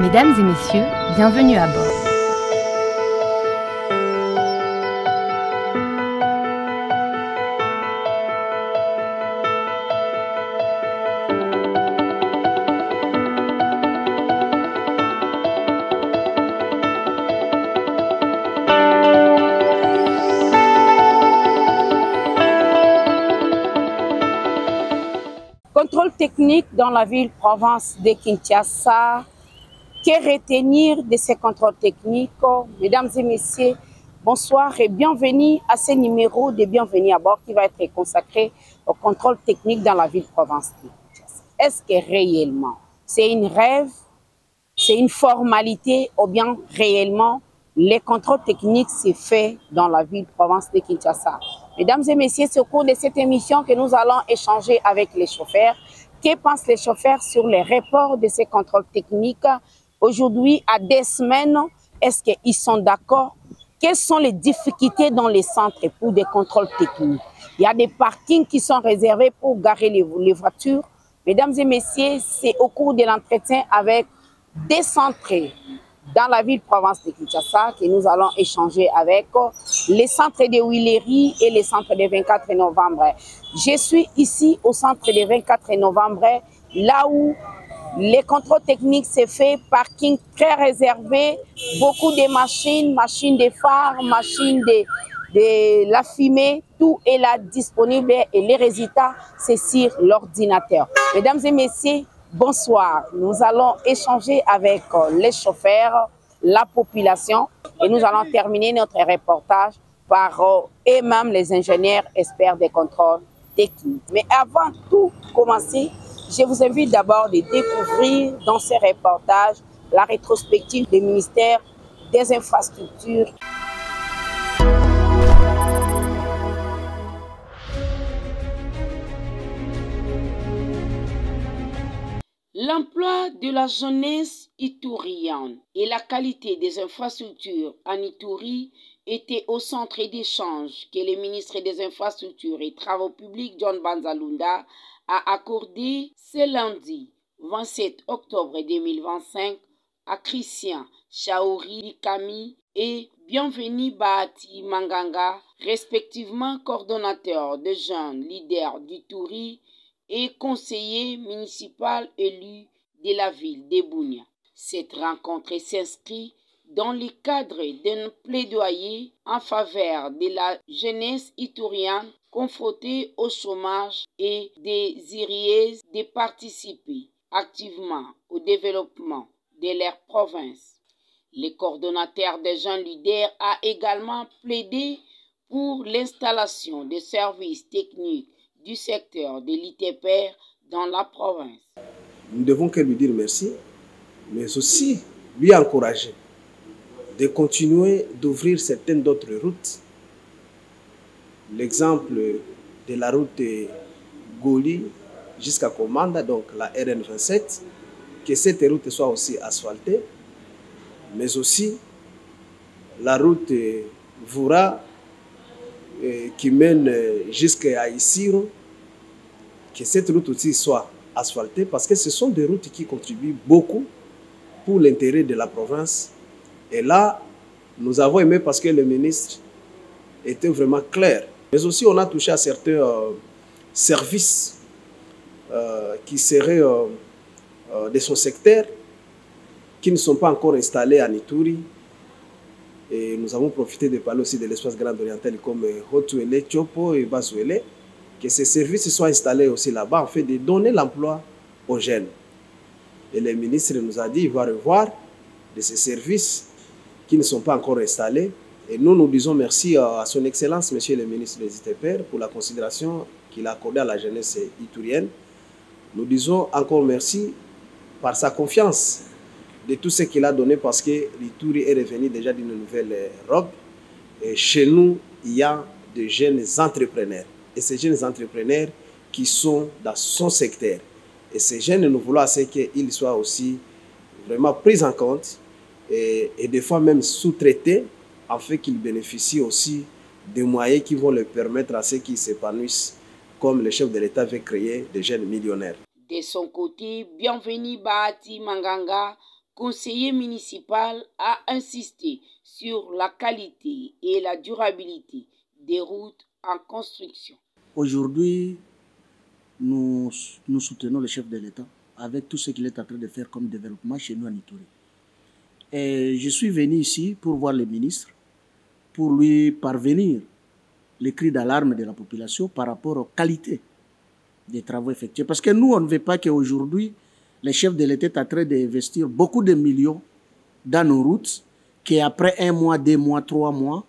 Mesdames et messieurs, bienvenue à bord. Contrôle technique dans la ville-province de Kinshasa. Que retenir de ces contrôles techniques? Mesdames et messieurs, bonsoir et bienvenue à ce numéro de Bienvenue à bord qui va être consacré au contrôle technique dans la ville-province de Kinshasa. Est-ce que réellement c'est une rêve, c'est une formalité ou bien réellement les contrôles techniques se fait dans la ville-province de Kinshasa? Mesdames et messieurs, c'est au cours de cette émission que nous allons échanger avec les chauffeurs. Que pensent les chauffeurs sur les reports de ces contrôles techniques? Aujourd'hui, à 2 semaines, est-ce qu'ils sont d'accord? Quelles sont les difficultés dans les centres pour des contrôles techniques? Il y a des parkings qui sont réservés pour garer les voitures. Mesdames et messieurs, c'est au cours de l'entretien avec des centres dans la ville-province de Kinshasa que nous allons échanger avec les centres de Huileries et les centres de 24 novembre. Je suis ici au centre de 24 novembre, là où les contrôles techniques se fait, parking très réservé, beaucoup de machines de phare, machines de la fumée, tout est là disponible et les résultats, c'est sur l'ordinateur. Mesdames et messieurs, bonsoir. Nous allons échanger avec les chauffeurs, la population et nous allons terminer notre reportage par eux-mêmes les ingénieurs experts des contrôles techniques. Mais avant tout commencer, je vous invite d'abord de découvrir dans ces reportages la rétrospective du ministère des Infrastructures. L'emploi de la jeunesse itourienne et la qualité des infrastructures en Ituri étaient au centre d'échanges que le ministre des Infrastructures et Travaux publics, John Banzalunda, a accordé ce lundi 27 octobre 2025 à Christian Chaouri Kami et Bienvenue Bahati Manganga, respectivement coordonnateurs de jeunes leaders d'Ituri et conseiller municipal élu de la ville de Bunia. Cette rencontre s'inscrit dans le cadre d'un plaidoyer en faveur de la jeunesse itourienne confrontée au chômage et désireuse de participer activement au développement de leur province. Le coordonnateur des jeunes leaders a également plaidé pour l'installation de services techniques du secteur de l'ITPR dans la province. Nous ne devons que lui dire merci, mais aussi lui encourager de continuer d'ouvrir certaines d'autres routes. L'exemple de la route Goli jusqu'à Komanda, donc la RN27, que cette route soit aussi asphaltée, mais aussi la route Voura qui mène jusqu'à Isiro, que cette route aussi soit asphaltée, parce que ce sont des routes qui contribuent beaucoup pour l'intérêt de la province. Et là, nous avons aimé parce que le ministre était vraiment clair. Mais aussi, on a touché à certains services qui seraient de son secteur, qui ne sont pas encore installés à Ituri. Et nous avons profité de parler aussi de l'espace grand oriental comme Hotuele, Chopo et Bazuele, que ces services soient installés aussi là-bas, en fait, de donner l'emploi aux jeunes. Et le ministre nous a dit qu'il va revoir de ces services qui ne sont pas encore installés. Et nous disons merci à son Excellence, Monsieur le ministre des ITPR, pour la considération qu'il a accordée à la jeunesse iturienne. Nous disons encore merci par sa confiance de tout ce qu'il a donné, parce que l'Ituri est revenu déjà d'une nouvelle robe. Et chez nous, il y a de jeunes entrepreneurs. Et ces jeunes entrepreneurs qui sont dans son secteur. Et ces jeunes, nous voulons qu'ils soient aussi vraiment pris en compte et des fois même sous-traités, afin qu'ils bénéficient aussi des moyens qui vont leur permettre à ceux qui s'épanouissent, comme le chef de l'État veut créer des jeunes millionnaires. De son côté, Bienvenue Bahati Manganga, conseiller municipal a insisté sur la qualité et la durabilité des routes en construction. Aujourd'hui, nous soutenons le chef de l'État avec tout ce qu'il est en train de faire comme développement chez nous à Ituri. Et je suis venu ici pour voir le ministre, pour lui parvenir les cris d'alarme de la population par rapport aux qualités des travaux effectués. Parce que nous, on ne veut pas qu'aujourd'hui, le chef de l'État est en train d'investir beaucoup de millions dans nos routes, qu'après 1 mois, 2 mois, 3 mois,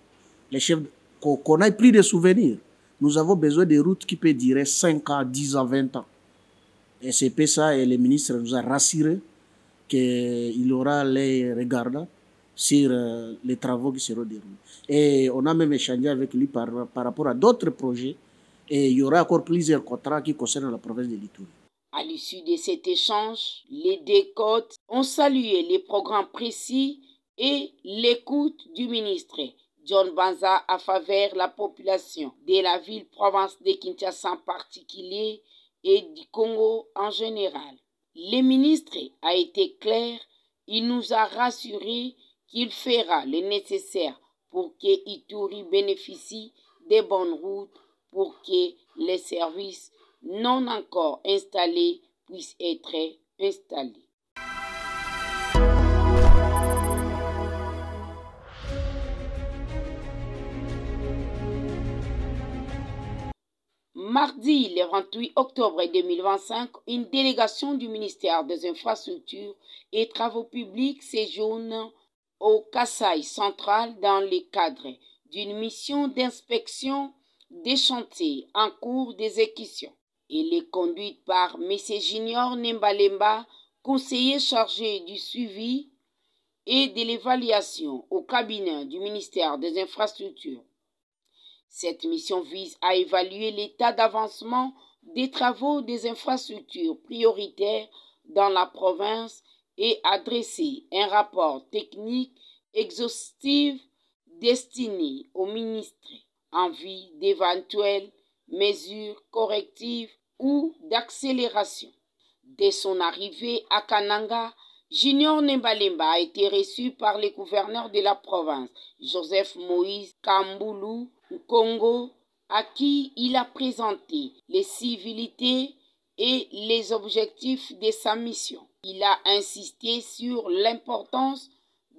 qu'on ait plus de souvenirs. Nous avons besoin de routes qui peuvent durer 5 ans, 10 ans, 20 ans. Et c'est pour ça que le ministre nous a rassuré qu'il aura les regardants sur les travaux qui seront déroulés. Et on a même échangé avec lui par rapport à d'autres projets. Et il y aura encore plusieurs contrats qui concernent la province de l'Ituri. À l'issue de cet échange, les décotes ont salué les programmes précis et l'écoute du ministre John Banza à faveur de la population de la ville-province de Kinshasa en particulier et du Congo en général. Le ministre a été clair, il nous a rassuré qu'il fera le nécessaire pour que Ituri bénéficie des bonnes routes pour que les services non encore installés puissent être installés. Mardi, le 28 octobre 2025, une délégation du ministère des Infrastructures et Travaux publics séjourne au Kasaï central dans le cadre d'une mission d'inspection des chantiers en cours d'exécution. Elle est conduite par M. Junior Nembalemba, conseiller chargé du suivi et de l'évaluation au cabinet du ministère des Infrastructures. Cette mission vise à évaluer l'état d'avancement des travaux des infrastructures prioritaires dans la province et à dresser un rapport technique exhaustif destiné au ministre en vue d'éventuelles mesures correctives ou d'accélération. Dès son arrivée à Kananga, Junior Nembalemba a été reçu par le gouverneur de la province, Joseph Moïse Kamboulou Congo, à qui il a présenté les civilités et les objectifs de sa mission. Il a insisté sur l'importance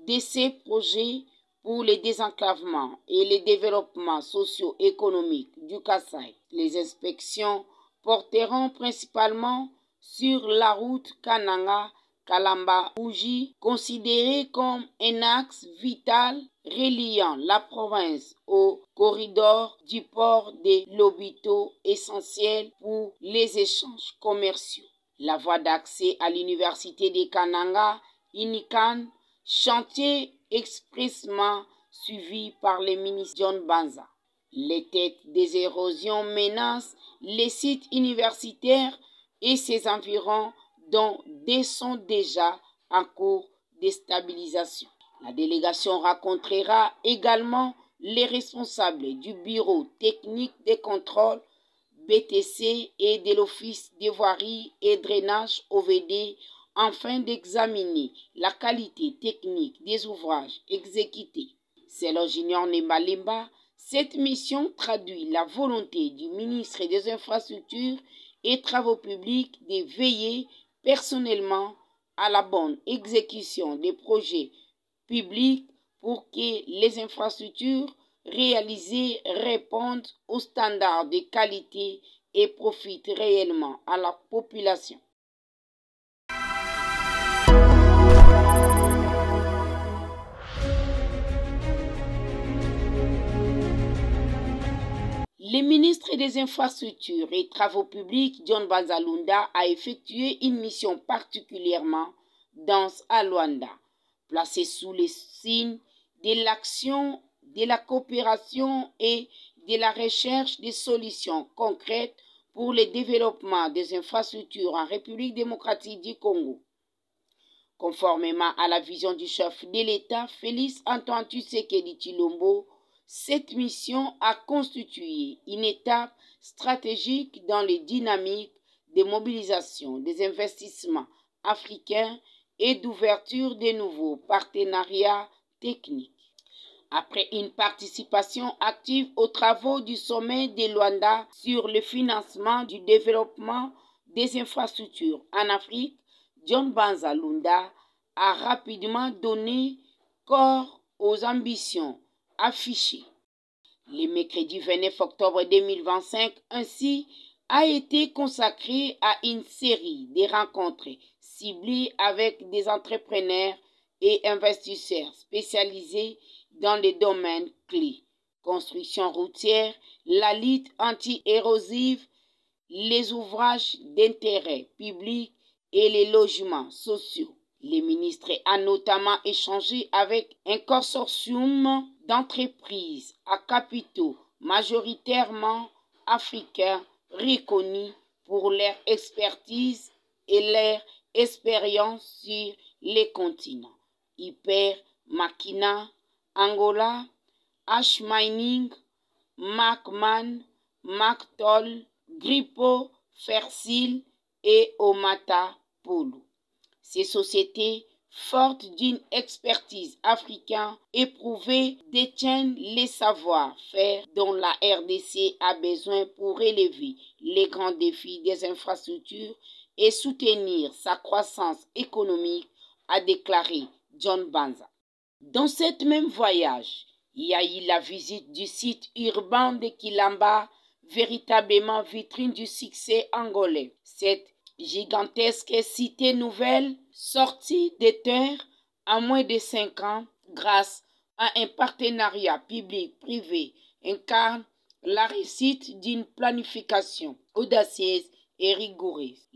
de ces projets pour le désenclavement et le développement socio-économique du Kasaï. Les inspections porteront principalement sur la route Kananga-Kalamba-Uji, considérée comme un axe vital reliant la province au corridor du port de Lobito, essentiel pour les échanges commerciaux. La voie d'accès à l'université de Kananga, Inikan, chantier expressément suivi par le ministre John Banza. Les têtes des érosions menacent les sites universitaires et ses environs, dont deux sont déjà en cours de stabilisation. La délégation rencontrera également les responsables du bureau technique de contrôle BTC et de l'Office des voiries et drainage OVD afin d'examiner la qualité technique des ouvrages exécutés. Selon Junior Nembalemba, cette mission traduit la volonté du ministre des Infrastructures et Travaux publics de veiller personnellement à la bonne exécution des projets publics pour que les infrastructures réalisées répondent aux standards de qualité et profitent réellement à la population. Le ministre des Infrastructures et Travaux publics, John Banza Lunda, a effectué une mission particulièrement dense à Luanda, placée sous les signes de l'action, de la coopération et de la recherche de solutions concrètes pour le développement des infrastructures en République démocratique du Congo. Conformément à la vision du chef de l'État, Félix Antoine Tshisekedi Tshilombo, cette mission a constitué une étape stratégique dans les dynamiques de mobilisation des investissements africains et d'ouverture de nouveaux partenariats techniques. Après une participation active aux travaux du sommet de Luanda sur le financement du développement des infrastructures en Afrique, John Banza Lunda a rapidement donné corps aux ambitions affichées. Le mercredi 29 octobre 2025, ainsi, a été consacré à une série de rencontres ciblées avec des entrepreneurs et investisseurs spécialisés dans les domaines clés: construction routière, la lutte anti-érosive, les ouvrages d'intérêt public et les logements sociaux. Le ministre a notamment échangé avec un consortium d'entreprises à capitaux majoritairement africains reconnus pour leur expertise et leur expérience sur les continents: Hyper, Makina, Angola, H-Mining, Macman, Mactol, Gripo, Fersil et Omata Polo. Ces sociétés, fortes d'une expertise africaine éprouvée, détiennent les savoir-faire dont la RDC a besoin pour relever les grands défis des infrastructures et soutenir sa croissance économique, a déclaré John Banza. Dans cet même voyage, il y a eu la visite du site urbain de Quilamba, véritablement vitrine du succès angolais. Cette gigantesque cité nouvelle, sortie des terres en moins de 5 ans, grâce à un partenariat public-privé, incarne la réussite d'une planification audacieuse et rigoureuse.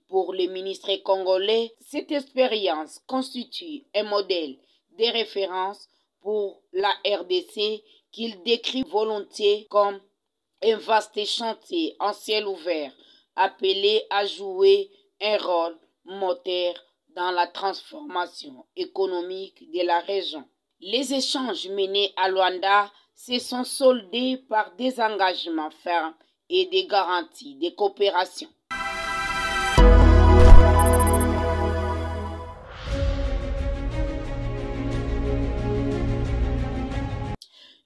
Pour le ministre congolais, cette expérience constitue un modèle de référence pour la RDC qu'il décrit volontiers comme un vaste chantier en ciel ouvert appelé à jouer un rôle moteur dans la transformation économique de la région. Les échanges menés à Luanda se sont soldés par des engagements fermes et des garanties de coopération.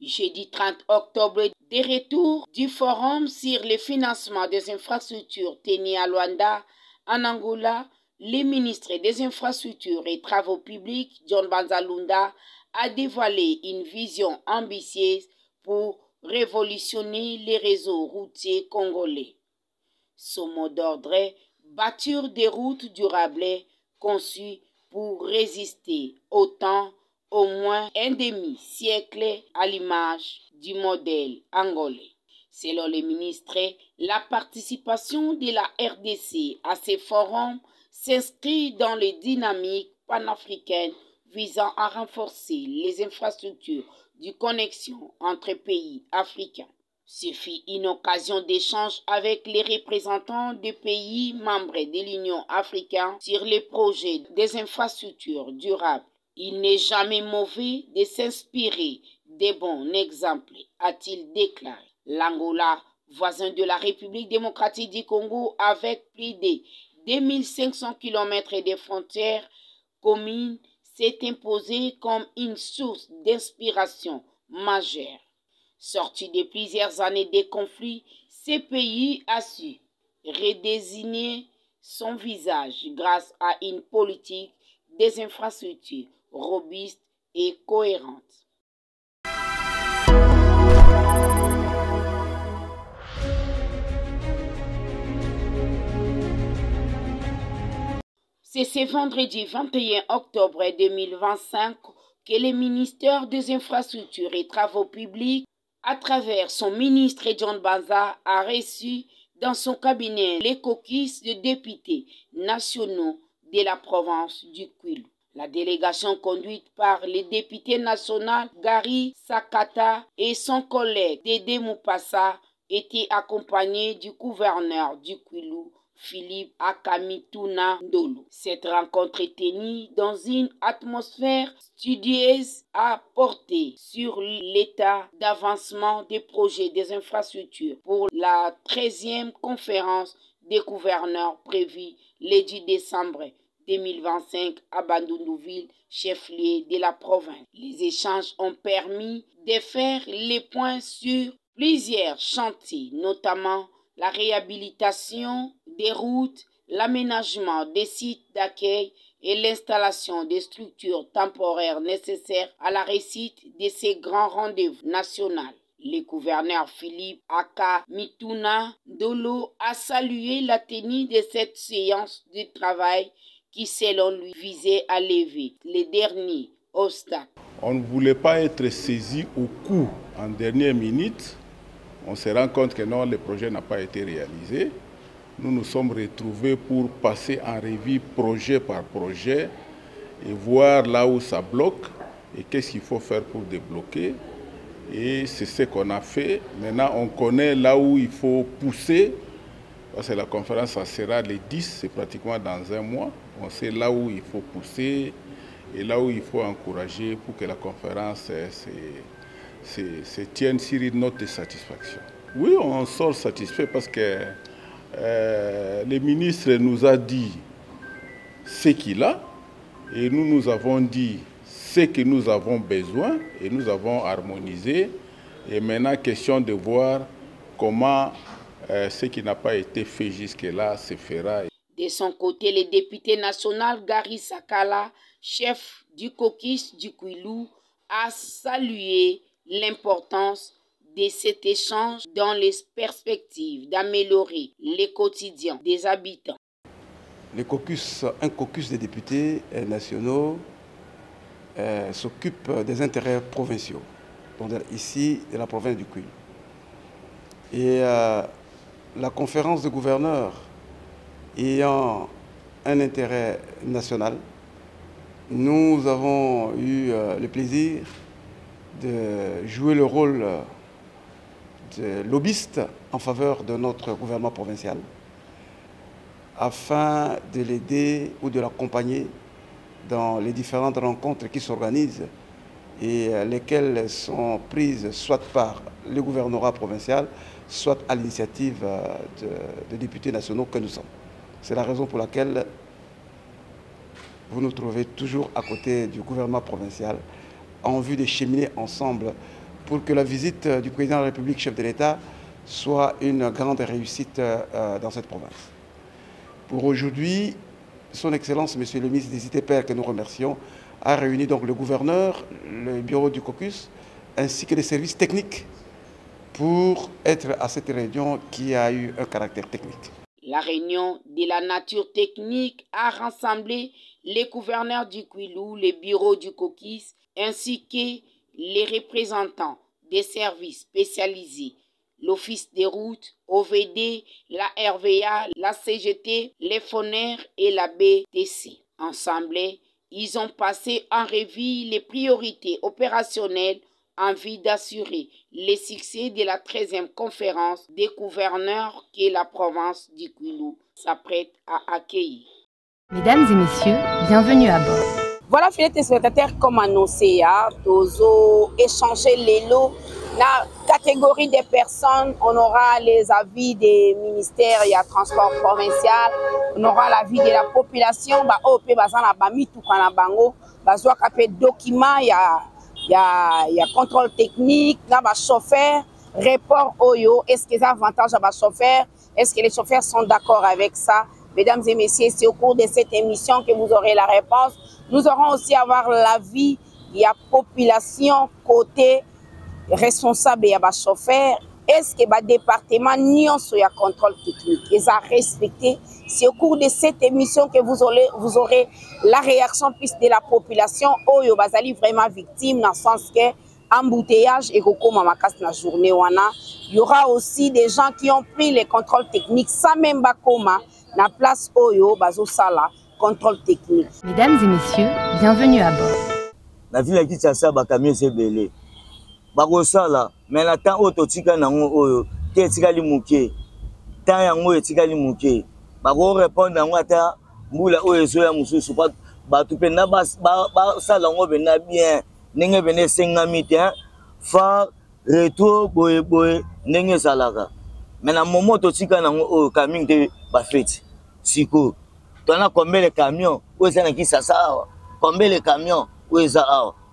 Jeudi 30 octobre, des retours du Forum sur le financement des infrastructures tenu à Luanda, en Angola, le ministre des Infrastructures et Travaux publics, John Banza Lunda, a dévoilé une vision ambitieuse pour révolutionner les réseaux routiers congolais. Son mot d'ordre est bâtir des routes durables conçues pour résister au temps, au moins un demi-siècle à l'image du modèle angolais. Selon le ministre, la participation de la RDC à ces forums s'inscrit dans les dynamiques panafricaines visant à renforcer les infrastructures de connexion entre pays africains. Ce fut une occasion d'échange avec les représentants des pays membres de l'Union africaine sur les projets des infrastructures durables. Il n'est jamais mauvais de s'inspirer des bons exemples, a-t-il déclaré. L'Angola, voisin de la République démocratique du Congo, avec plus de 2500 km de frontières communes, s'est imposé comme une source d'inspiration majeure. Sorti de plusieurs années de conflits, ce pays a su redésigner son visage grâce à une politique des infrastructures robuste et cohérente. C'est ce vendredi 21 octobre 2025 que le ministère des Infrastructures et Travaux publics, à travers son ministre John Banza, a reçu dans son cabinet les caucus de députés nationaux de la province du Kwilu. La délégation conduite par le député national Gary Sakata et son collègue Dédé Moupassa était accompagnée du gouverneur du Kwilu, Philippe Akamituna Ndolo. Cette rencontre est tenue dans une atmosphère studieuse à porter sur l'état d'avancement des projets des infrastructures pour la 13e conférence des gouverneurs prévue le 10 décembre 2025 à Bandundouville, chef-lieu de la province. Les échanges ont permis de faire les points sur plusieurs chantiers, notamment la réhabilitation des routes, l'aménagement des sites d'accueil et l'installation des structures temporaires nécessaires à la réussite de ces grands rendez-vous nationaux. Le gouverneur Philippe Aka Mituna Dolo a salué la tenue de cette séance de travail qui, selon lui, visait à lever les derniers obstacles. On ne voulait pas être saisi au coup en dernière minute. On se rend compte que non, le projet n'a pas été réalisé. Nous nous sommes retrouvés pour passer en revue projet par projet et voir là où ça bloque et qu'est-ce qu'il faut faire pour débloquer. Et c'est ce qu'on a fait. Maintenant, on connaît là où il faut pousser. Parce que la conférence, ça sera le 10, c'est pratiquement dans un mois. On sait là où il faut pousser et là où il faut encourager pour que la conférence se tienne sur une note de satisfaction. Oui, on sort satisfait parce que le ministre nous a dit ce qu'il a et nous avons dit ce que nous avons besoin et nous avons harmonisé. Et maintenant, question de voir comment ce qui n'a pas été fait jusque-là se fera. De son côté, le député national Gary Sakala, chef du caucus du Kwilu, a salué l'importance de cet échange dans les perspectives d'améliorer le quotidien des habitants. Un caucus des députés nationaux s'occupe des intérêts provinciaux, donc ici de la province du Kwilu. Et la conférence de gouverneurs ayant un intérêt national, nous avons eu le plaisir de jouer le rôle de lobbyiste en faveur de notre gouvernement provincial afin de l'aider ou de l'accompagner dans les différentes rencontres qui s'organisent et lesquelles sont prises soit par le gouvernorat provincial, soit à l'initiative de députés nationaux que nous sommes. C'est la raison pour laquelle vous nous trouvez toujours à côté du gouvernement provincial en vue de cheminer ensemble pour que la visite du président de la République, chef de l'État, soit une grande réussite dans cette province. Pour aujourd'hui, Son Excellence, Monsieur le ministre des ITPR, que nous remercions, a réuni donc le gouverneur, le bureau du caucus, ainsi que les services techniques pour être à cette réunion qui a eu un caractère technique. La réunion de la nature technique a rassemblé les gouverneurs du Kwilu, les bureaux du caucus, ainsi que les représentants des services spécialisés, l'Office des routes, OVD, la RVA, la CGT, les FONER et la BTC. Ensemble, ils ont passé en revue les priorités opérationnelles en vue d'assurer le succès de la 13e conférence des gouverneurs que la province du Kwilu s'apprête à accueillir. Mesdames et messieurs, bienvenue à bord. Voilà, fidèles téléspectateurs, comme annoncé, Tozo échanger les lots. La catégorie des personnes, on aura les avis des ministères, il y a transport provincial, on aura l'avis de la population, documents, il y a contrôle technique, chauffeur, report Oyo, est-ce qu'il y a avantage à chauffeur, est-ce que les chauffeurs sont d'accord avec ça? Mesdames et messieurs, c'est au cours de cette émission que vous aurez la réponse. Nous aurons aussi avoir l'avis de la population côté responsable et chauffeur. Est-ce que le département n'y a contrôle technique? Ils ont respecté. C'est au cours de cette émission que vous aurez la réaction plus de la population. Oyo bazali vraiment victime dans le sens que embouteillage et la journée. Il y aura aussi des gens qui ont pris les contrôles techniques sans même bakoma na place Oyo bazo sala contrôle technique. Mesdames et messieurs, bienvenue à bord. La ville qui Kinshasa ba camion c'est belé. Bako sala mais na temps auto tika nango Oyo te tika limuke. Temps yango tika limuke. Bako répondre nango ata mbula Oyo so ya mususu ba tu pena ba sala ngo bena bien. Nenge bene 5 minutes fa retour boye nenge salaka. Mais na moment to tika nango Oyo camion te ba fête. Siko tona combien les camions où ça qui ça combien les camions où ça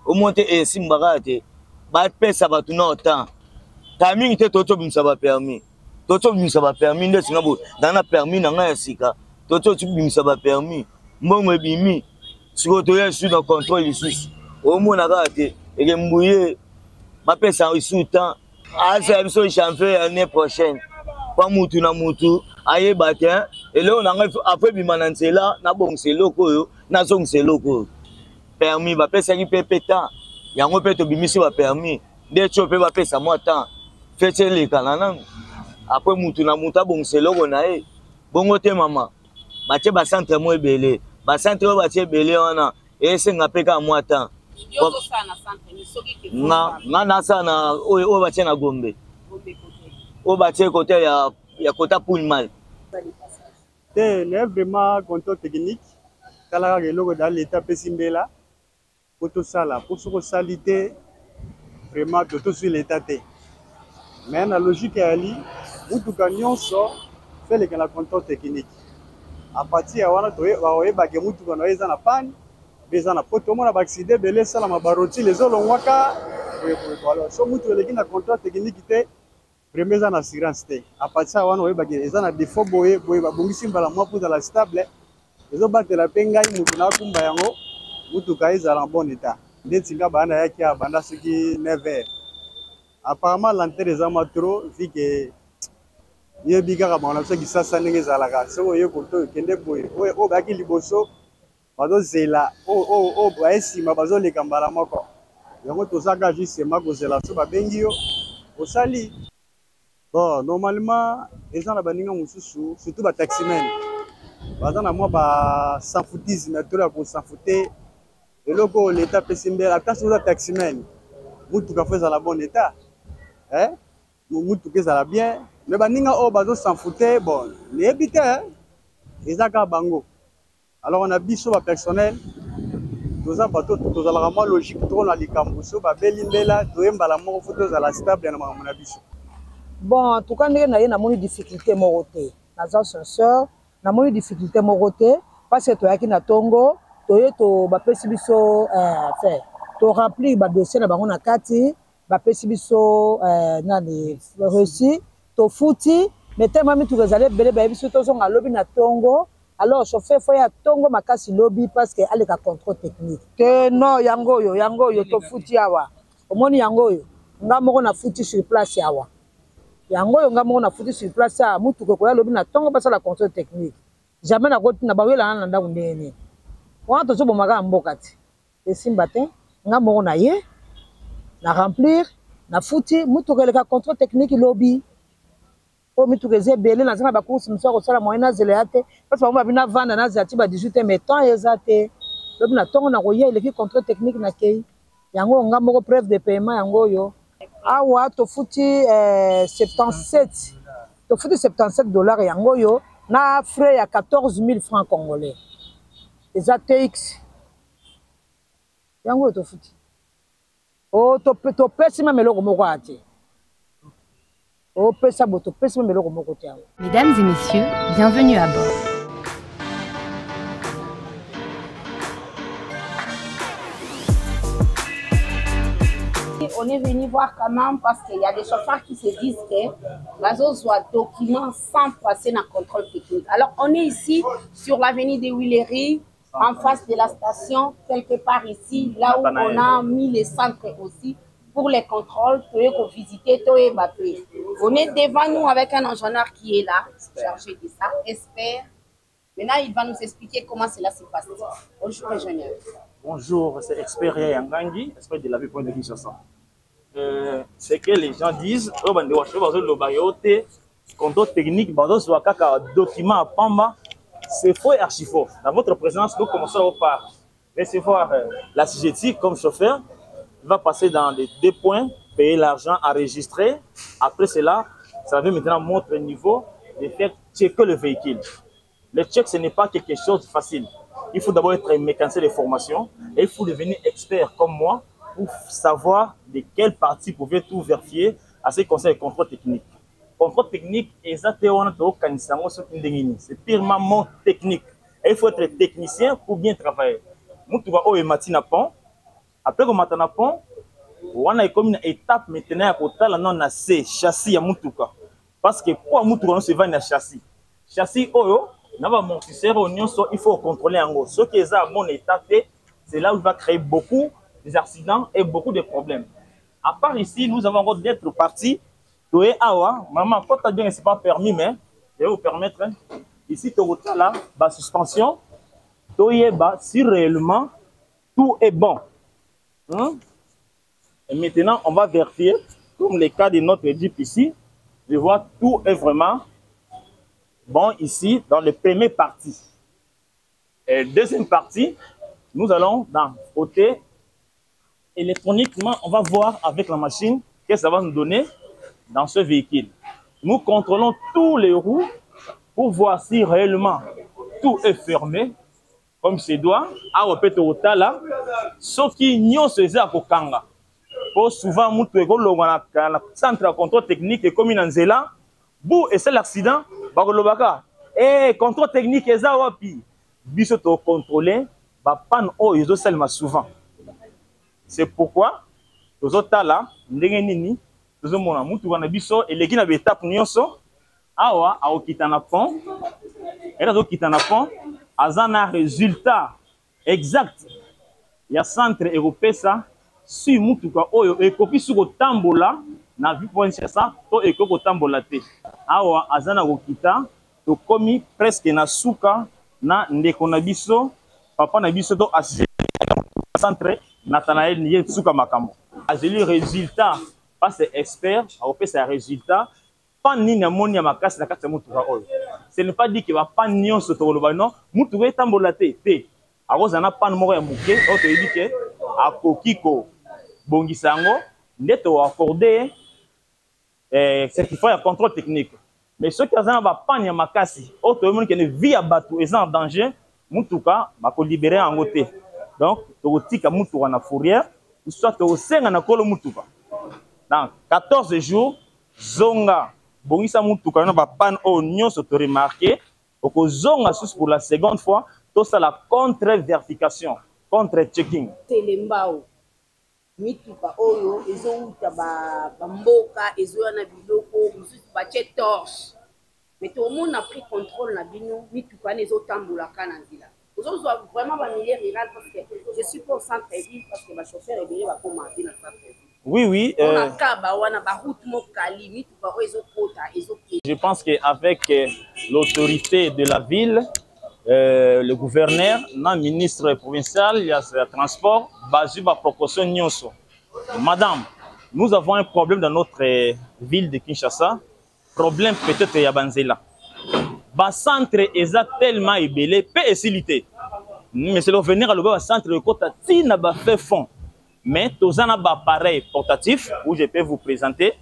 au monter et simbagate ba pesa ba tuna autant timing te toto bimsa ba permis toto bimsa ba permis nde singa bo dana permis na nga sika toto bimsa ba permis mbongo bimi siko to ya sur dans contrôle ici au mona gate et mbouye ba pesa ici temps asa biso champion l'année prochaine pas mutu na mutu aye batin et là on a après bimanantela na bongselo koyo na zongselo koyo permis ba pesa ki pepe temps yango pe to bimisi ba permis de chope ba pesa moi temps fete le kanana après mutu na mutu bongselo ko na e bongo te mama ba che ba centre mo ebele ba centre ba che ebele wana e senga peka moi temps nga na sana o ba che na Gombe o ba che côté ya kota Pullman te ne vraiment contrôle technique kala ka logo dans l'état pesimbela pour tout ça là pour ce salité vraiment tout sur l'état te mais la logique est ali mutu kanyon so fait le la contrôle technique à partir wana to ba ke mutu kana eza na panne beza na poto mona ba accident belé sala mabaroti les olongwaka alors so mutu le na contrôle technique te premier en assurance te à partir wana oyeba ke eza na défaut boye babongisi mbala mwa pour la stable ezobatela mpe ngai mutu nakumba yango mutuka ezala en bon état ndeti nga bana yaki abanda soki 9h apparemment l'entrée eza ma trop vu que yebi kaka bana soki sasa ndenge ezalaka soki oye koto okende boye oyo bayaki liboso bazozela oyo baye nsima bazoleka mbala moko yango tozaka justement kozela so babengi yo osali. Bon, normalement, les gens là-bas, surtout les taximens, moi, sans foutisme, pour s'en foutre. Et là, l'État peut s'imber, la tâche de taximens, vous tout fait dans le bon état. Vous tout fait dans bien. Mais les gens s'en foutre, bon, les habitants, ils ont bango. Alors, on a biso personnel, tout ça, tout ça, la logique, tout on a les cambousso, belimbela, tout est la mort, tout est la stable, on a biso. Bon, en tout cas, nous avons des difficultés moroté. Nous avons sœur, nous avons des difficultés moroté parce que tu as na Tongo, tu as ba pesibiso fait. Tu rempli ba dossier na bango na kati, ba pesibiso na les reçus, tu fouti, mais tellement tu rezale belé ba biso to zonga lobby na Tongo. Alors chauffeur faut ya Tongo makasi lobby parce que ale ka contrôle technique. Que non yango yo to fouti awa. Omoni yango yo, ngamoko na fouti sur place awa. Yango yonga mona foutu sur place ça mutu ko ya lobi na tongo pasa la contrôle technique jamais na koti na bawela na ndaku ndene wana to so bomaka mbokati esimba te nga moko na ye na remplir na fouti mutu ko le contrôle technique lobi o mutu ko zebele na zanga ba course mso ko sala moyena zele ate parce que ba bina vanda na zati ba 18 mais temps ezate lobi na tongo na ko ye le contrôle technique na kei yango nga moko preuve de paiement yango yo. Awa to fouti 77 to fouti 77 dollars yango yo na frais ya 14 000 francs congolais eza TX yango to fouti o to pesi même eloko moko ate o pesa bo to pesi même eloko moko te yango. Mesdames et messieurs, bienvenue à bord. On est venu voir quand même parce qu'il y a des chauffeurs qui se disent que l'ASO soit document sans passer dans le contrôle technique. Alors on est ici sur l'avenue des Huileries, en face de la station, quelque part ici, là où on a mis les centres aussi pour les contrôles, pour visiter, pour évacuer. On est devant nous avec un ingénieur qui est là, chargé de ça, expert. Maintenant, il va nous expliquer comment cela se passe. Bonjour, ingénieur. Bonjour, c'est expert Yangangi, expert de la vie point de Kinshasa. C'est que les gens disent, contrôle technique, document à Pamba, c'est faux et archi faux. Dans votre présence, nous commençons par recevoir la CGT comme chauffeur. Il va passer dans les 2 points, payer l'argent, enregistrer. Après cela, ça va maintenant montrer le niveau de faire checker le véhicule. Le check, ce n'est pas quelque chose de facile. Il faut d'abord être mécanicien de formation et il faut devenir expert comme moi pour savoir de quelle partie vous pouvez tout vérifier à ce qui concerne le contrôle technique. Le contrôle technique, c'est purement mon technique. Et il faut être technicien pour bien travailler. Mutuka o e matina pont. Après que matana pont, on a comme une étape maintenant à côté là non assez châssis à mutuka. Parce que pour mutuka on se vend na châssis. Châssis oyo, na ba amortisseur oignon il faut contrôler en gros. Ce qui est à bon état, c'est là où il va créer beaucoup d'accidents et beaucoup de problèmes. À part ici, nous avons encore d'autres parties. Toé awa, maman, quand tu bien c'est pas permis mais je vais vous permettre. Ici, tu as là, la suspension. Si réellement tout est bon. Et maintenant, on va vérifier, comme le cas de notre Jeep ici, je vois tout est vraiment bon ici, dans la première partie. Et deuxième partie, nous allons dans le côté électroniquement, on va voir avec la machine qu'est-ce que ça va nous donner dans ce véhicule. Nous contrôlons tous les roues pour voir si réellement tout est fermé comme se doit. À au là, sauf qu'il n'y a pas de kanga. Pour souvent, nous avons le centre de contrôle technique et comme une anzela, bou et c'est l'accident, et contrôle technique est ça wapi. Biso to contrôler, ba pan o ils ont souvent. C'est pourquoi les autres là, ndengenini, nous avons mutu wana biso et les gina étape nyonso. Awa a okitana pont et là okitana pont azana résultat exact ya centre européen ça si mutuka oyo ekoki suko tambola na vi point ça to ekoko tambola te awa azana okita to komi presque na suka na ndeko na biso papa na biso to asile centre Nathanaël niye suka makambo azeli résultat pas c'est expert a opesa résultat. Pas ni na moni ya makasi na kati ya mutuka oyo. Ce n'est pas dit que va pas nyonso to loba non, mutuka etambola te. Akozana pan moko ya muke, o to yebi ke akokiko bongisa yango ndeto accordé certificat ya contrôle technique. Mais ceux qui azana ba pan ya makasi, o to yemoni ke ne vie ya bato est en danger, mutuka ba ko libérer yango te. Donc to tika mutuka na fourrière, soit to senga na kolo mutuka. Dans 14 jours, zonga bongisa mutuka na ba pan o nyonso to remarqué oko zonga sus pour la seconde fois tout ça la contre-vérification contre-checking telembao mituka oyo ezouta ba mboka ezoya biloko mususu ba che torche mais tout le monde a pris contrôle na bino mituka ne ezotambola kana nzila aujourd'hui vraiment ba milieu rural parce que je suis pas au centre ville parce que ba chauffeur ebele ba commander na centre ville. Oui. Je pense qu'avec l'autorité de la ville, le gouverneur, le ministre provincial, il y a le transport, basé sur proportion nyonso. Madame, nous avons un problème dans notre ville de Kinshasa. Problème peut-être Yabanzela. Le centre est tellement ébélé, peu facilité. Mais c'est le venir à le centre de Kota Tina ba fait fond. Mais tous en a appareil portatif où je peux vous présenter.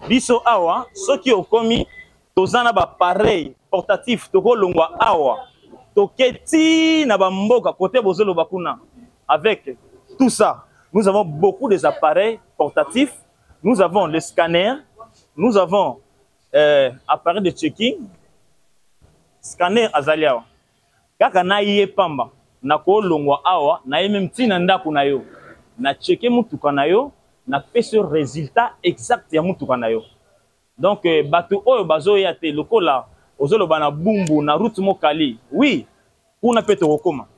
Biso awa, ceux qui ont commis tous en a appareil portatif to longwa awa. To keti na ba mboka côté bozolo bakuna. Avec tout ça, nous avons beaucoup des appareils portatifs. Nous avons les scanners, nous avons appareil de checking, scanner azalia. Kaka na iye pamba na ko longwa awa na même tina ndaku na yo. Na checké mutuka na yo na fait ce résultat exact ya mutuka na yo. Donc bato oyo bazo ya te lokola ozolo bana bumbu na route mokali. Oui, pour na peut rekoma.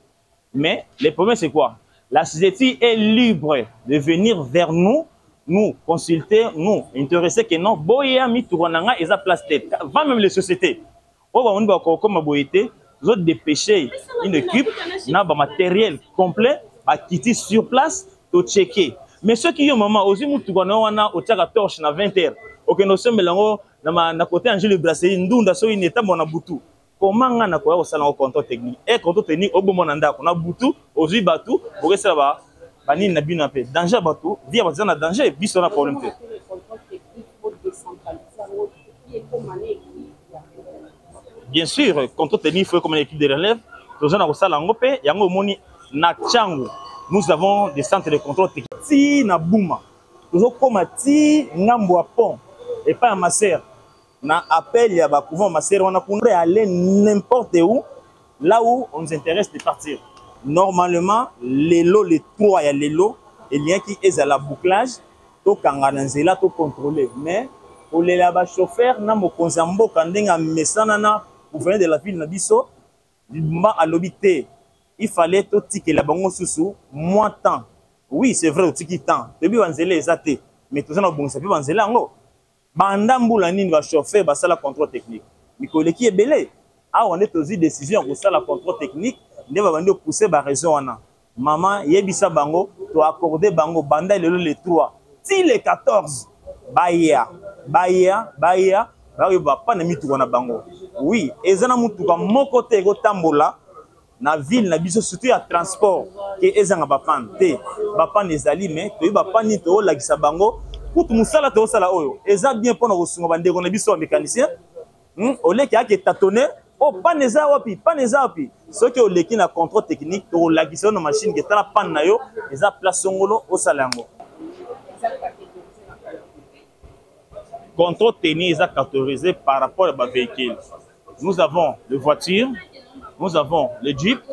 Mais le problème c'est quoi? La société est libre de venir vers nous, nous consulter, nous intéresser que non boya mituka nanga eza place tête. Va même les sociétés. O ba on ba ko koma boyete, zo dépêcher une équipe na ba matériel complet à quitter sur place. To checker. Mais ceux qui ont maman aussi mutuka na wana o tchaka torche na 20h. OK no sembelango na côté Angelo Brasserie ndunda so une étape na butu. Comment ngana ko ya sala au contrôle technique. Et contrôle technique obo monanda ko na butu ozui batu pour ça ba bani na bino pe. Danger batu, via ba na danger biso na problème te. Bien sûr, contrôle technique faut comme une équipe de relève. Tous na ko sala ngope yango moni na changu. Nous avons des centres de contrôle technique na Bouma. Nous avons comme ti ngambo à pont et pas à Masser. Na appel ya ba couvent Masser on a pour aller n'importe où là où on nous intéresse de partir. Normalement, les lots, les trois, il y a les lots, et il y a qui est à la bouclage, tout kangananzela, tout contrôlé. Mais pour les chauffeurs, na mo konzambo kandenga mesanana pour venir de la ville Nabiso, il fallait tout ticket la bango sous moins temps. Oui, c'est vrai, au ticket temps. Depuis vanzela exacté, mais tout ça na bon ça peut vanzela ngo. Bandambula nini va chauffer ba ça la contrôle technique. Mikole qui est belé. Ah, on est aussi décision pour ça la contrôle technique. Ne va venir pousser ba raison wana. Maman yebisa bango to accorder bango banda les 3 si les 14 baya va pas na mitu wana bango. Oui, ezana mutuka moko te go tambola na ville na biso surtout ya transport ke ezanga ba pante ba pan ezali mais to ba pan ni to la kisa bango kutu musala to sala oyo eza bien pona ko sunga bande ko na biso mécanicien oleki ake tâtonner. Oh, paneza wapi, ce qui est le na contrôle technique, to la na machine qui est la panne na yo, eza place ngolo au salango. Contrôle technique est catégorisé par rapport à véhicule. Nous avons les voitures, nous avons les jeeps,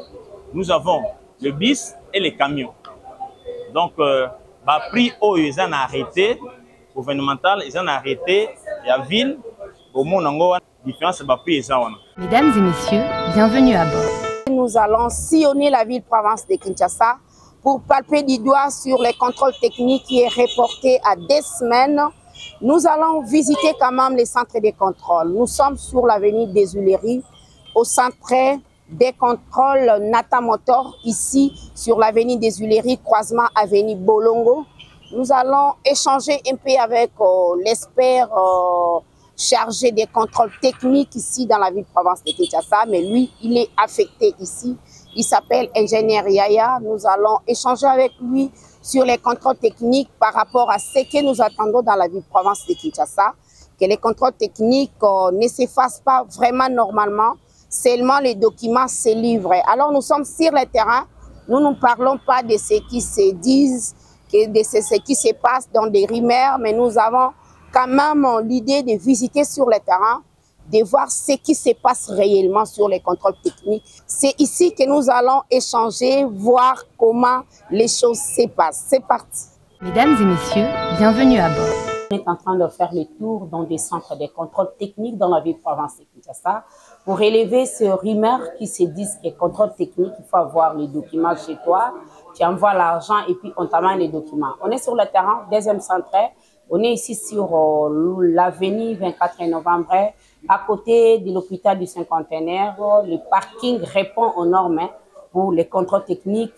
nous avons le bis et les camions. Donc, prix au ils ont arrêté, gouvernemental, ils ont arrêté, la ville, au monde en différence de prix ils ont. Mesdames et messieurs, bienvenue à bord. Nous allons sillonner la ville-province de Kinshasa pour palper du doigt sur les contrôles techniques qui est reporté à des semaines. Nous allons visiter quand même les centres de contrôle. Nous sommes sur l'avenue des Huileries, au centre des contrôles Nata Motor, ici sur l'avenue des Huileries, croisement avenue Bolongo. Nous allons échanger un peu avec l'expert chargé des contrôles techniques ici dans la ville-province de Kinshasa, mais lui, il est affecté ici. Il s'appelle ingénieur Yaya. Nous allons échanger avec lui sur les contrôles techniques par rapport à ce que nous attendons dans la ville-province de Kinshasa, que les contrôles techniques ne s'effacent pas vraiment normalement, seulement les documents se livrent. Alors nous sommes sur le terrain, nous ne parlons pas de ce qui se disent, de ce qui se passe dans des rumeurs, mais nous avons quand même l'idée de visiter sur le terrain, de voir ce qui se passe réellement sur les contrôles techniques. C'est ici que nous allons échanger, voir comment les choses se passent. C'est parti. Mesdames et messieurs, bienvenue à bord. On est en train de faire le tour dans des centres de contrôle technique dans la ville-province de Kinshasa pour élever ces rumeurs qui se disent que contrôle technique, il faut avoir les documents chez toi, tu envoies l'argent et puis on t'amène les documents. On est sur le terrain, deuxième centre. On est ici sur l'avenue 24 novembre, à côté de l'hôpital du Cinquantenaire. Le parking répond aux normes pour les contrôles techniques.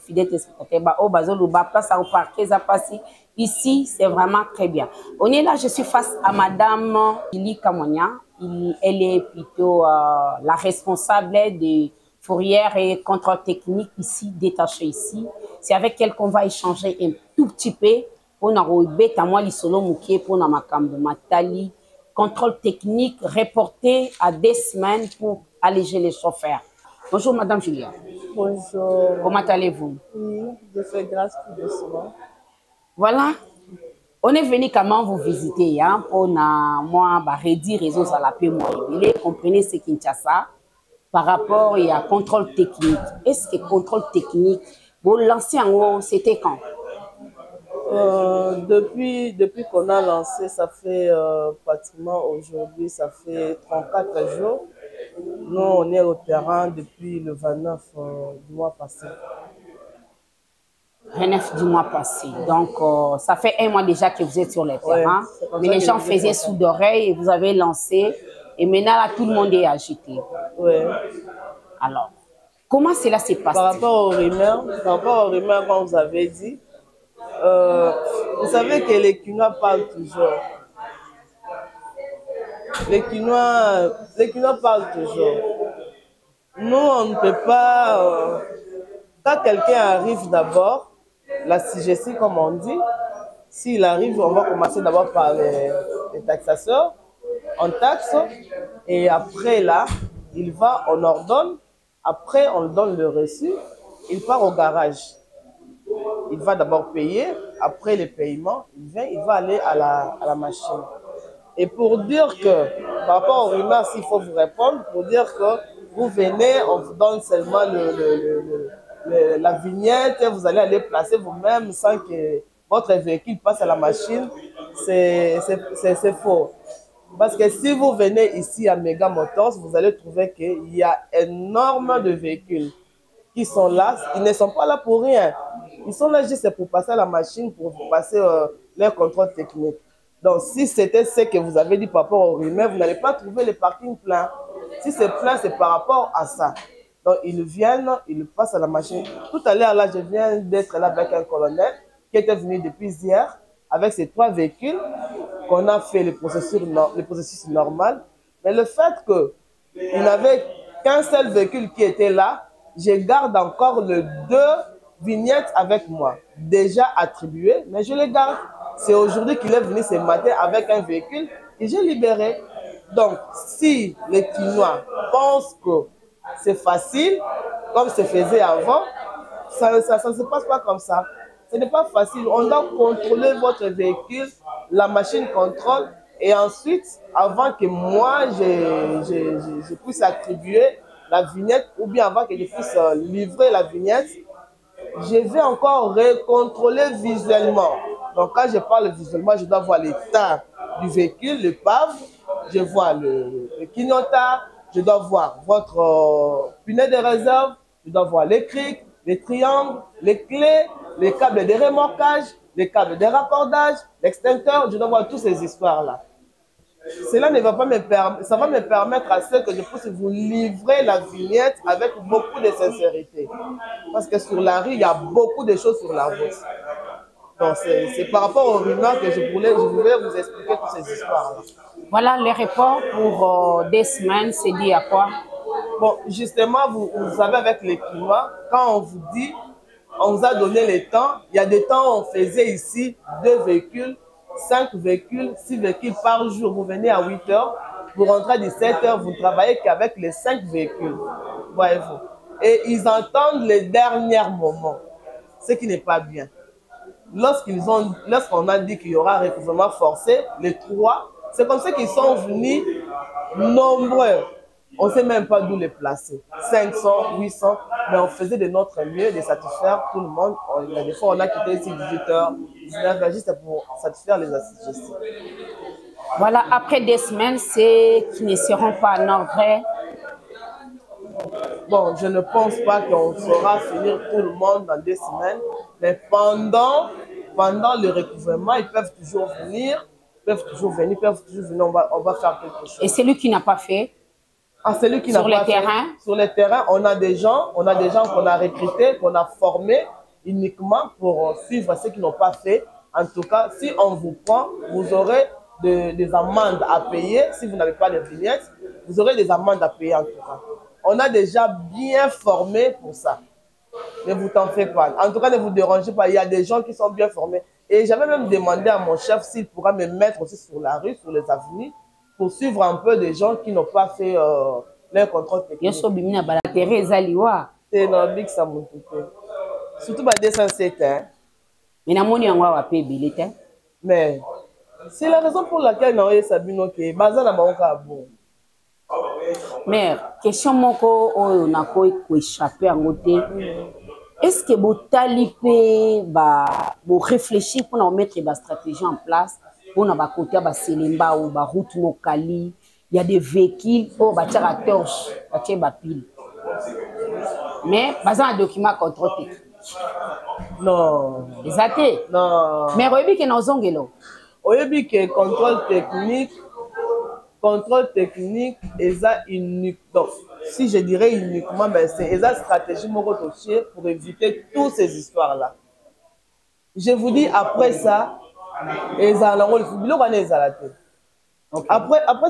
Ici, c'est vraiment très bien. On est là, je suis face à Madame Lili Kamonia. Elle est plutôt la responsable des fourrières et contrôles techniques ici, détachée ici. C'est avec elle qu'on va échanger un tout petit peu. Pour matali, contrôle technique reporté à des semaines pour alléger les chauffeurs. Bonjour Madame Julia. Bonjour. Comment allez-vous? Oui, je fais grâce tout doucement. Voilà, on est venu comment vous visiter hein, pour moi redire réseaux à la paix moi. Comprenez ce Kinshasa par rapport à contrôle technique. Est-ce que contrôle technique, vous lancez en haut, c'était quand? Depuis qu'on a lancé, ça fait pratiquement aujourd'hui, ça fait 34 jours. Nous, on est au terrain depuis le 29 du mois passé. 29 du mois passé. Donc, ça fait un mois déjà que vous êtes sur le terrain. Ouais, mais les gens faisaient sous d'oreille et vous avez lancé. Et maintenant, là, tout le monde est agité. Oui. Alors, comment cela s'est passé? Par rapport aux rumeurs, comme vous avez dit, vous savez que les Kinois parlent toujours. Les Kinois parlent toujours. Nous, on ne peut pas... quand quelqu'un arrive d'abord, la CGC, comme on dit, s'il arrive, on va commencer d'abord par les taxateurs. On taxe, et après là, il va, on ordonne. Après, on donne le reçu. Il part au garage. Il va d'abord payer, après le paiement, il va aller à la machine. Et pour dire que, par rapport aux rumeurs, s'il faut vous répondre, pour dire que Vous venez, on vous donne seulement la vignette, vous allez aller placer vous-même sans que votre véhicule passe à la machine. C'est faux. Parce que si vous venez ici à Mega Motors, vous allez trouver qu'il y a énormément de véhicules qui sont là. Ils ne sont pas là pour rien. Ils sont là juste pour passer à la machine, pour passer leur contrôle technique. Donc, si c'était ce que vous avez dit par rapport au rumeur, vous n'allez pas trouver les parkings pleins. Si c'est plein, c'est par rapport à ça. Donc, ils viennent, ils passent à la machine. Tout à l'heure, là, je viens d'être là avec un colonel qui était venu depuis hier avec ces 3 véhicules qu'on a fait le processus normal. Mais le fait qu'il n'avait qu'un seul véhicule qui était là, je garde encore les 2 vignettes avec moi, déjà attribuées, mais je les garde. C'est aujourd'hui qu'il est venu ce matin avec un véhicule et j'ai libéré. Donc, si les Quinois pensent que c'est facile, comme se faisait avant, ça ne se passe pas comme ça. Ce n'est pas facile. On doit contrôler votre véhicule, la machine contrôle, et ensuite, avant que moi, je puisse attribuer la vignette, ou bien avant que je puisse livrer la vignette, je vais encore recontrôler visuellement. Donc, quand je parle visuellement, je dois voir l'état du véhicule, le PAV, je vois le clignotard, je dois voir votre punaise de réserve, je dois voir les crics, les triangles, les clés, les câbles de remorquage, les câbles de raccordage, l'extincteur, je dois voir toutes ces histoires-là. Cela ne va pas me permettre, ça va me permettre à ce que je puisse vous livrer la vignette avec beaucoup de sincérité. Parce que sur la rue, il y a beaucoup de choses sur la route. Donc c'est par rapport aux rumeurs que je voulais vous expliquer toutes ces histoires-là. Voilà, les reports pour des semaines, c'est dit à quoi? Bon, justement, vous savez, avec les Quinois, quand on vous dit, on vous a donné les temps, il y a des temps où on faisait ici 2 véhicules, 5 véhicules, 6 véhicules par jour. Vous venez à 8 h, vous rentrez à 17 h, vous ne travaillez qu'avec les 5 véhicules. Voyez-vous. Et ils entendent les derniers moments, ce qui n'est pas bien. Lorsqu'on a dit qu'il y aura un recouvrement forcé, les 3, c'est comme ça qu'ils sont venus nombreux. On ne sait même pas d'où les placer. 500, 800, mais on faisait de notre mieux de satisfaire tout le monde. Des fois, on a quitté ici 18 h, 19 h, juste pour satisfaire les assistants. Voilà, après des semaines, c'est qui ne seront pas en ordre. Bon, je ne pense pas qu'on saura finir tout le monde dans 2 semaines, mais pendant le recouvrement, ils peuvent toujours venir, on va faire quelque chose. Et celui qui n'a pas fait? Celui qui n'a pas fait. Sur le terrain, on a des gens qu'on a recrutés, qu'on a formés uniquement pour suivre ceux qui n'ont pas fait. En tout cas, si on vous prend, vous aurez des amendes à payer. Si vous n'avez pas de vignettes, vous aurez des amendes à payer en tout cas. On a déjà bien formé pour ça. Ne vous en faites pas. En tout cas, ne vous dérangez pas. Il y a des gens qui sont bien formés. Et j'avais même demandé à mon chef s'il pourra me mettre aussi sur la rue, sur les avenues, pour suivre un peu des gens qui n'ont pas fait leur contrôle technique. C'est un big samoutouté. Surtout à 207. Mais c'est la raison pour laquelle nous avons Sabino qui est basé dans le mais question moko oyo na ko échapper en côté. Est-ce que vous talipez vous réfléchir pour mettre une stratégie en place pour na ba côté ba Selemba ou ba route no Kali, il y a des véhicules au ba tira torche, ba tira ba pile. Mais basé un document contrôle technique. Non, exacté. Non. Mais oyebi que na zongelo. Oyebi que contrôle technique est unique. Donc, si je dirais uniquement, ben c'est une stratégie pour éviter toutes ces histoires-là. Je vous dis, après ça, après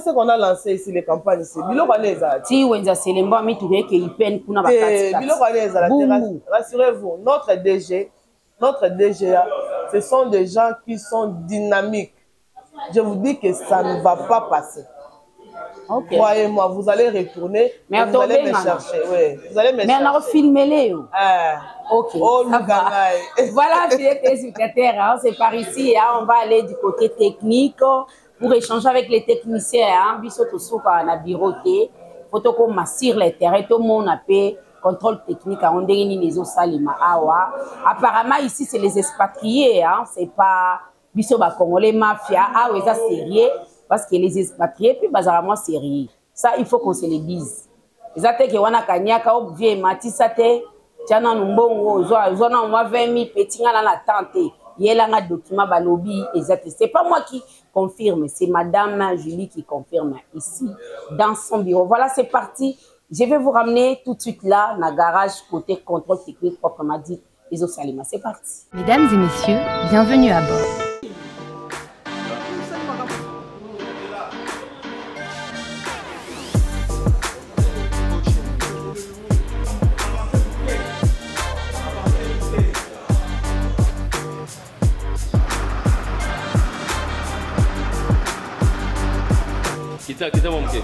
ce qu'on a lancé ici, les campagnes ici, rassurez-vous, notre DGA, ce sont des gens qui sont dynamiques. Je vous dis que ça ne va pas passer. Okay. Croyez-moi, vous allez retourner, mais vous allez me chercher. Oui, vous allez me chercher. Mais on a filmé les. Ok. Voilà, téléspectateurs, c'est par ici. On va aller du côté technique pour échanger avec les techniciens. Biso to souka na bureauté. Photo comme massir les terrains, tout le monde a payé contrôle technique à Ondérini Nezo Salima Awa. Apparemment, ici, c'est les expatriés, hein? C'est pas Bisoba Congolais, mafia, ah ouais, ça sérieux, parce que les expatriés, puis bazaramment sérieux. Ça, il faut qu'on se le dise. Les attaques, on a Kanyaka, ou vieux Matisate, Tiana Numbongo, Zona, on va 20 000 petits dans la tente. Il y a un document balobi, exact. C'est pas moi qui confirme, c'est Madame Julie qui confirme ici, dans son bureau. Voilà, c'est parti. Je vais vous ramener tout de suite là, dans le garage, côté contrôle technique, proprement dit, les Salima. C'est parti. Mesdames et messieurs, bienvenue à bord. Kita mau mungkin.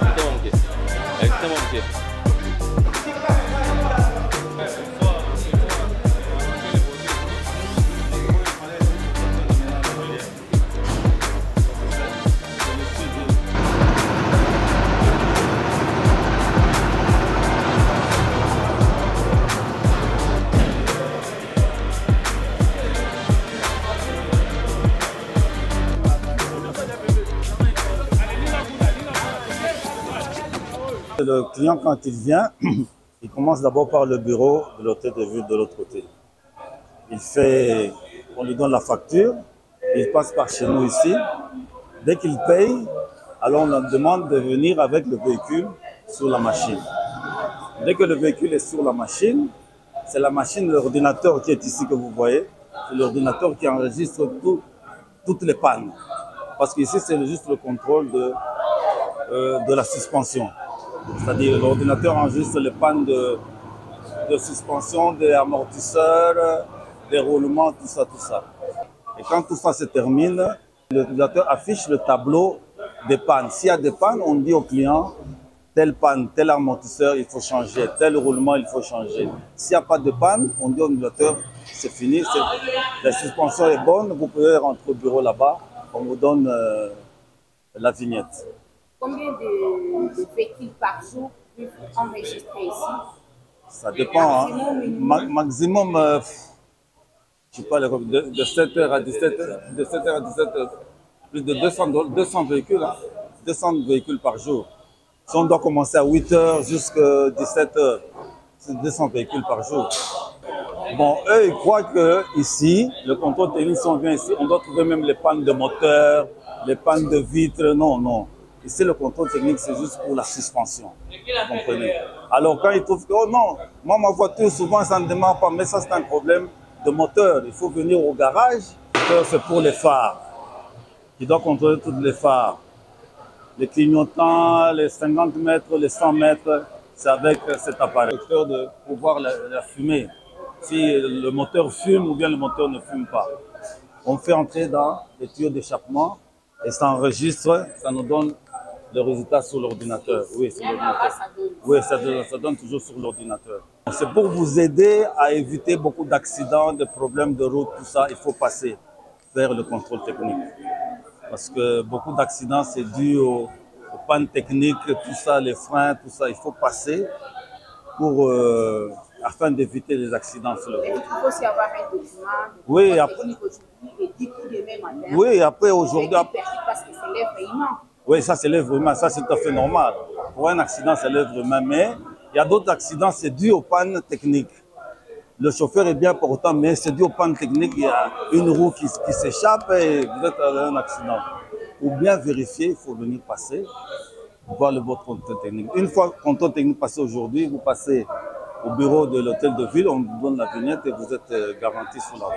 Le client, quand il vient, il commence d'abord par le bureau de l'hôtel de ville de l'autre côté. On lui donne la facture, il passe par chez nous ici. Dès qu'il paye, alors on lui demande de venir avec le véhicule sur la machine. Dès que le véhicule est sur la machine, c'est la machine, l'ordinateur qui est ici que vous voyez, c'est l'ordinateur qui enregistre toutes les pannes. Parce qu'ici, c'est juste le contrôle de la suspension. C'est-à-dire l'ordinateur enregistre les pannes de suspension, des amortisseurs, des roulements, tout ça. Et quand tout ça se termine, l'ordinateur affiche le tableau des pannes. S'il y a des pannes, on dit au client, telle panne, tel amortisseur, il faut changer, tel roulement, il faut changer. S'il n'y a pas de panne, on dit au ordinateur, c'est fini, la suspension est bonne, vous pouvez rentrer au bureau là-bas, on vous donne la vignette. Combien de véhicules par jour peuvent enregistrer ici? Ça dépend. Maximum, je sais pas, de 7h à 17h, plus de 200 véhicules, hein, 200 véhicules par jour. Si on doit commencer à 8h jusqu'à 17h, c'est 200 véhicules par jour. Bon, eux, ils croient que ici, le contrôle technique, si on vient ici, on doit trouver même les pannes de moteur, les pannes de vitres. Non. Ici, le contrôle technique, c'est juste pour la suspension. Vous comprenez? Alors, quand ils trouvent que, oh non, moi, ma voiture, souvent, ça ne démarre pas, mais ça, c'est un problème de moteur. Il faut venir au garage, c'est pour les phares. Il doit contrôler tous les phares. Les clignotants, les 50 mètres, les 100 mètres, c'est avec cet appareil. Pour voir la fumée. Si le moteur fume ou bien le moteur ne fume pas. On fait entrer dans les tuyaux d'échappement et ça enregistre, ça nous donne le résultat sur l'ordinateur. Oui, sur l'ordinateur. Oui, ça donne toujours sur l'ordinateur. C'est pour vous aider à éviter beaucoup d'accidents, de problèmes de route, tout ça. Il faut passer vers le contrôle technique. Parce que beaucoup d'accidents, c'est dû aux pannes techniques, tout ça, les freins, tout ça. Il faut passer pour, afin d'éviter les accidents sur le route. Il faut aussi avoir un document. Oui, après, et 10 coups de même matin. oui, après aujourd'hui. Parce que c'est l'œuvre humaine. Oui, ça c'est l'œuvre humaine, ça c'est tout à fait normal. Pour un accident, c'est l'œuvre humaine, mais il y a d'autres accidents, c'est dû aux pannes techniques. Le chauffeur est bien portant, mais c'est dû aux pannes techniques. Il y a une roue qui s'échappe et vous êtes dans un accident. Pour bien vérifier, il faut venir passer, voir votre contrôle technique. Une fois le contrôle technique passé aujourd'hui, vous passez au bureau de l'hôtel de ville, on vous donne la vignette et vous êtes garanti sur la route.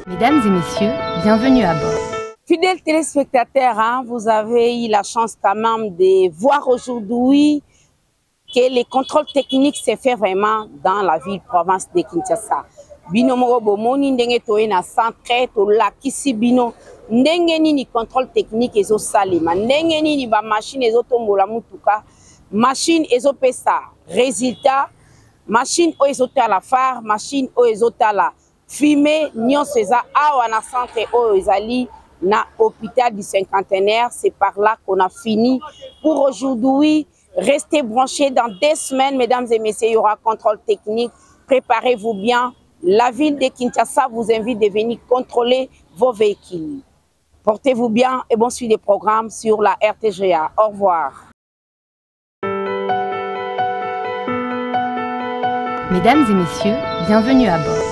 Mesdames et messieurs, bienvenue à bord. Fidèles téléspectateurs, hein, vous avez eu la chance quand même de voir aujourd'hui que les contrôles techniques se fait vraiment dans la ville-province de Kinshasa. bino moko bomoni ndenge toye na centre tolakisi bino ndenge nini contrôle technique ezosalema, ndenge nini ba machine ezotombola mutuka, machine ezopesa résultat, machine oyo ezotala phare, machine oyo ezotala fumée, nyonso eza awa na centre oyo ezali na hôpital du cinquantenaire. C'est par là qu'on a fini pour aujourd'hui. Restez branchés dans 2 semaines, mesdames et messieurs, il y aura contrôle technique. Préparez-vous bien. La ville de Kinshasa vous invite de venir contrôler vos véhicules. Portez-vous bien et bon suivi des programmes sur la RTGA. Au revoir. Mesdames et messieurs, bienvenue à bord.